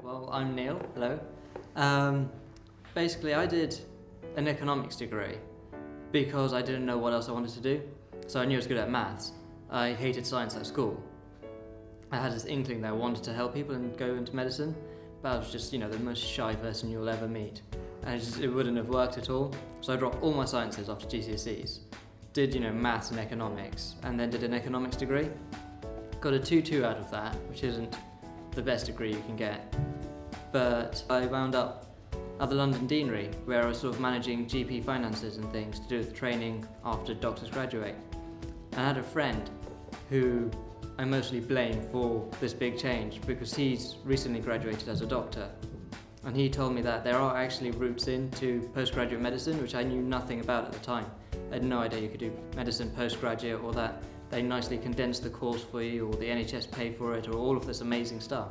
Well, I'm Neil, hello. Basically, I did an economics degree because I didn't know what else I wanted to do. So I knew I was good at maths. I hated science at school. I had this inkling that I wanted to help people and go into medicine, but I was just, the most shy person you'll ever meet. And it wouldn't have worked at all. So I dropped all my sciences after GCSEs. Did, maths and economics, and then did an economics degree. Got a 2-2 out of that, which isn't the best degree you can get. But I wound up at the London Deanery, where I was sort of managing GP finances and things to do with training after doctors graduate. And I had a friend who I mostly blame for this big change because he's recently graduated as a doctor. And he told me that there are actually routes into postgraduate medicine, which I knew nothing about at the time. I had no idea you could do medicine postgraduate, or that they nicely condense the course for you, or the NHS pay for it, or all of this amazing stuff.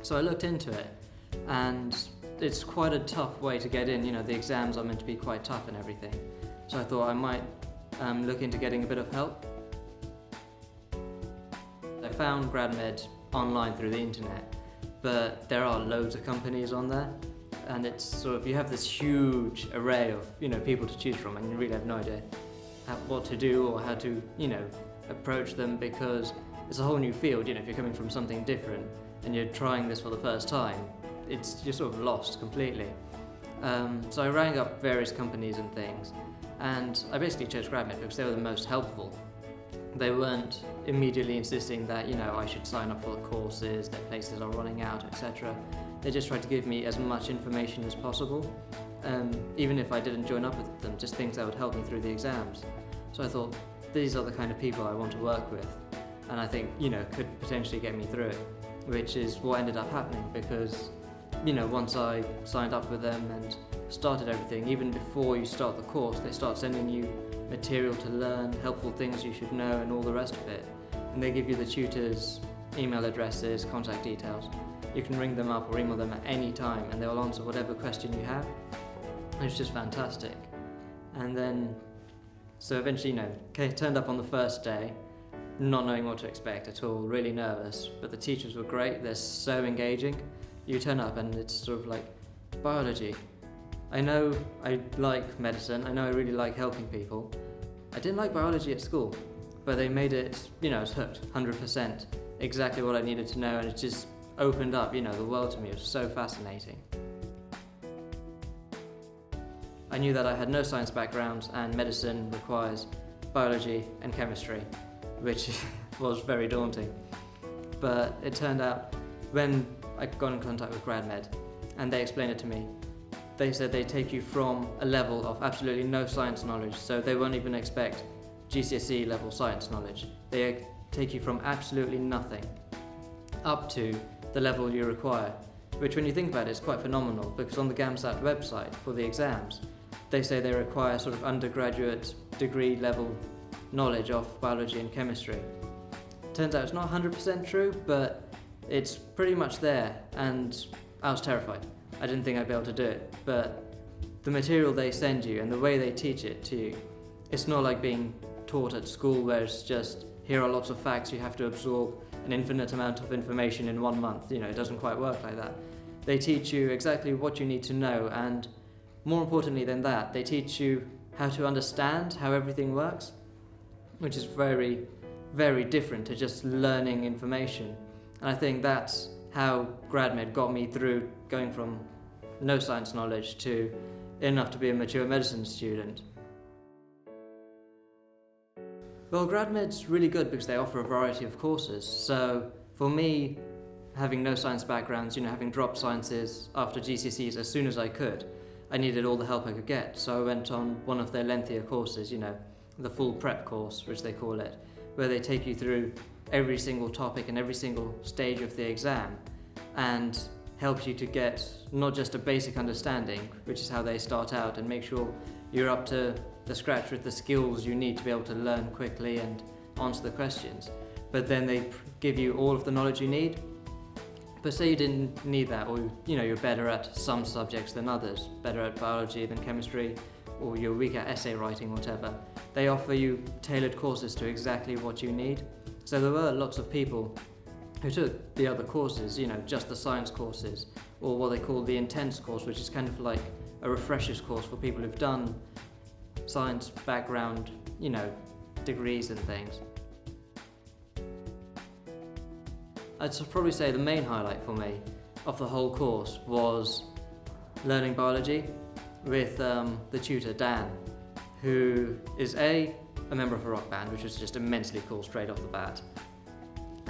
So I looked into it, and it's quite a tough way to get in. The exams are meant to be quite tough and everything. So I thought I might look into getting a bit of help. I found Gradmed online through the internet, but there are loads of companies on there, and it's sort of, you have this huge array of people to choose from, and you really have no idea what to do or how to approach them, because it's a whole new field. If you're coming from something different and you're trying this for the first time, you're sort of lost completely. So I rang up various companies and things, and I basically chose Gradmed because they were the most helpful. They weren't immediately insisting that I should sign up for the courses, that places are running out, etc. They just tried to give me as much information as possible, even if I didn't join up with them, just things that would help me through the exams. So I thought, these are the kind of people I want to work with, and I think could potentially get me through it, which is what ended up happening, because once I signed up with them and started everything, even before you start the course, they start sending you material to learn, helpful things you should know, and all the rest of it. And they give you the tutors' email addresses, contact details. You can ring them up or email them at any time, and they'll answer whatever question you have. It's just fantastic. And then, so eventually, turned up on the first day, not knowing what to expect at all, really nervous, but the teachers were great. They're so engaging. You turn up and it's sort of like, biology. I know I like medicine, I know I really like helping people. I didn't like biology at school, but they made it, I was hooked, 100%. Exactly what I needed to know, and it just opened up, the world to me. It was so fascinating. I knew that I had no science background, and medicine requires biology and chemistry, which was very daunting. But it turned out, when I got in contact with Gradmed and they explained it to me, they said they take you from a level of absolutely no science knowledge, so they won't even expect GCSE level science knowledge. They take you from absolutely nothing up to the level you require, which, when you think about it, is quite phenomenal, because on the GAMSAT website for the exams, they say they require sort of undergraduate degree level knowledge of biology and chemistry. Turns out it's not 100% true, but it's pretty much there, and I was terrified. I didn't think I'd be able to do it, but the material they send you and the way they teach it to you, it's not like being taught at school, where it's just, here are lots of facts, you have to absorb an infinite amount of information in 1 month. It doesn't quite work like that. They teach you exactly what you need to know, and more importantly than that, they teach you how to understand how everything works, which is very, very different to just learning information. And I think that's how Gradmed got me through going from no science knowledge to enough to be a mature medicine student. Well, Gradmed's really good because they offer a variety of courses. So for me, having no science backgrounds, having dropped sciences after GCSEs as soon as I could, I needed all the help I could get. So I went on one of their lengthier courses, the full prep course, which they call it, where they take you through every single topic and every single stage of the exam, and help you to get not just a basic understanding, which is how they start out, and make sure you're up to the scratch with the skills you need to be able to learn quickly and answer the questions. But then they give you all of the knowledge you need. But say you didn't need that, or you're better at some subjects than others, better at biology than chemistry, or you're weak at essay writing, whatever. They offer you tailored courses to exactly what you need. So there were lots of people who took the other courses, just the science courses, or what they call the intense course, which is kind of like a refreshers course for people who've done science background, degrees and things. I'd probably say the main highlight for me of the whole course was learning biology with the tutor Dan, who is a member of a rock band, which was just immensely cool straight off the bat,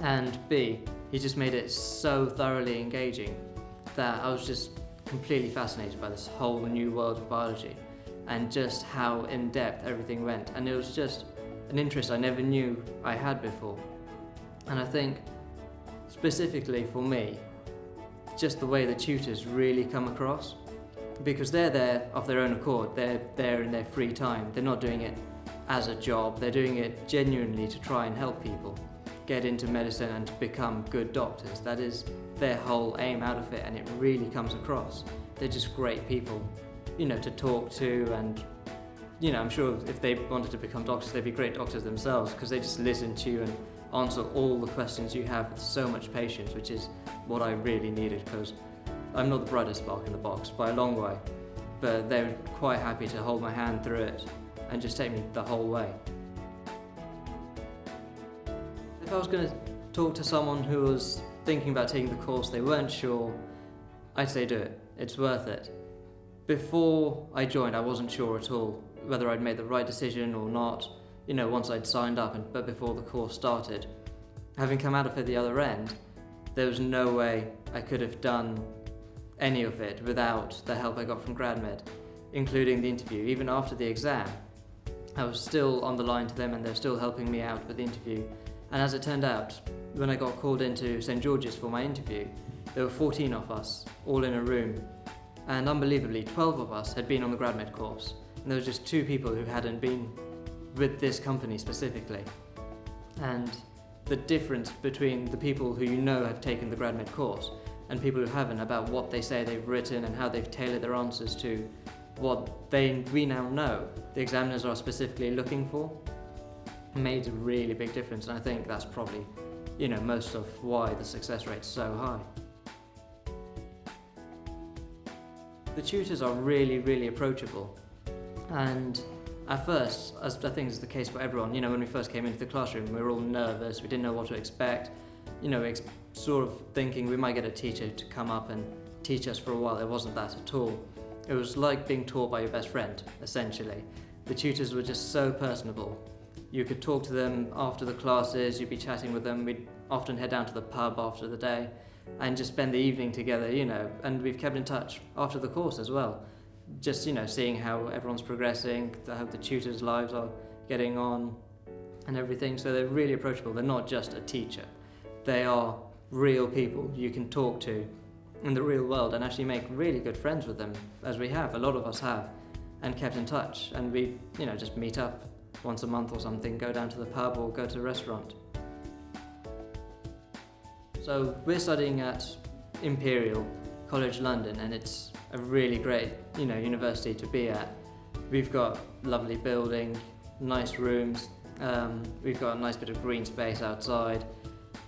and B, he just made it so thoroughly engaging that I was just completely fascinated by this whole new world of biology and just how in-depth everything went, and it was just an interest I never knew I had before. And I think specifically for me, just the way the tutors really come across, because they're there of their own accord, they're there in their free time, they're not doing it as a job, they're doing it genuinely to try and help people get into medicine and to become good doctors. That is their whole aim out of it, and it really comes across. They're just great people, to talk to, and I'm sure if they wanted to become doctors, they'd be great doctors themselves, because they just listen to you and answer all the questions you have with so much patience, which is what I really needed, because I'm not the brightest spark in the box by a long way, but they were quite happy to hold my hand through it and just take me the whole way. If I was going to talk to someone who was thinking about taking the course, they weren't sure, I'd say do it. It's worth it. Before I joined, I wasn't sure at all whether I'd made the right decision or not, once I'd signed up, but before the course started. Having come out of it the other end, there was no way I could have done any of it without the help I got from Gradmed, including the interview. Even after the exam, I was still on the line to them and they're still helping me out with the interview. And as it turned out, when I got called into St Georges for my interview, there were 14 of us, all in a room. And unbelievably, 12 of us had been on the Gradmed course. And there was just 2 people who hadn't been with this company specifically. And the difference between the people who have taken the Gradmed course and people who haven't, about what they say they've written and how they've tailored their answers to what we now know the examiners are specifically looking for, made a really big difference. And I think that's probably, most of why the success rate's so high. The tutors are really, really approachable. And at first, as I think is the case for everyone, when we first came into the classroom, we were all nervous, we didn't know what to expect, sort of thinking we might get a teacher to come up and teach us for a while. It wasn't that at all. It was like being taught by your best friend, essentially. The tutors were just so personable. You could talk to them after the classes, you'd be chatting with them, we'd often head down to the pub after the day and just spend the evening together, and we've kept in touch after the course as well. Just, seeing how everyone's progressing, how the tutors' lives are getting on and everything. So they're really approachable. They're not just a teacher. They are real people you can talk to in the real world and actually make really good friends with them, as we have, a lot of us have, and kept in touch. And we, just meet up once a month or something, go down to the pub or go to a restaurant. So we're studying at Imperial College London, and it's a really great, university to be at. We've got lovely building, nice rooms, we've got a nice bit of green space outside,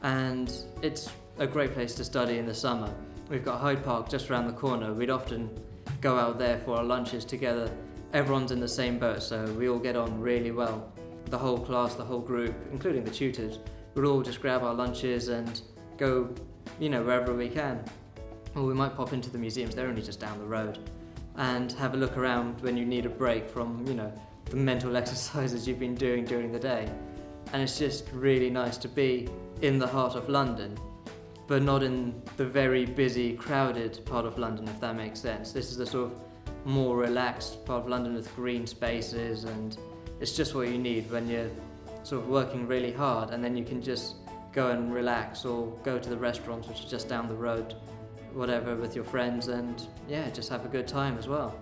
and it's a great place to study in the summer. We've got Hyde Park just around the corner. We'd often go out there for our lunches together. Everyone's in the same boat, so we all get on really well. The whole class, the whole group, including the tutors, we'd all just grab our lunches and go, wherever we can. Or we might pop into the museums, they're only just down the road, and have a look around when you need a break from, the mental exercises you've been doing during the day. And it's just really nice to be in the heart of London, but not in the very busy, crowded part of London, if that makes sense. This is the sort of more relaxed part of London with green spaces, and it's just what you need when you're sort of working really hard, and then you can just go and relax or go to the restaurants which are just down the road, whatever, with your friends, and just have a good time as well.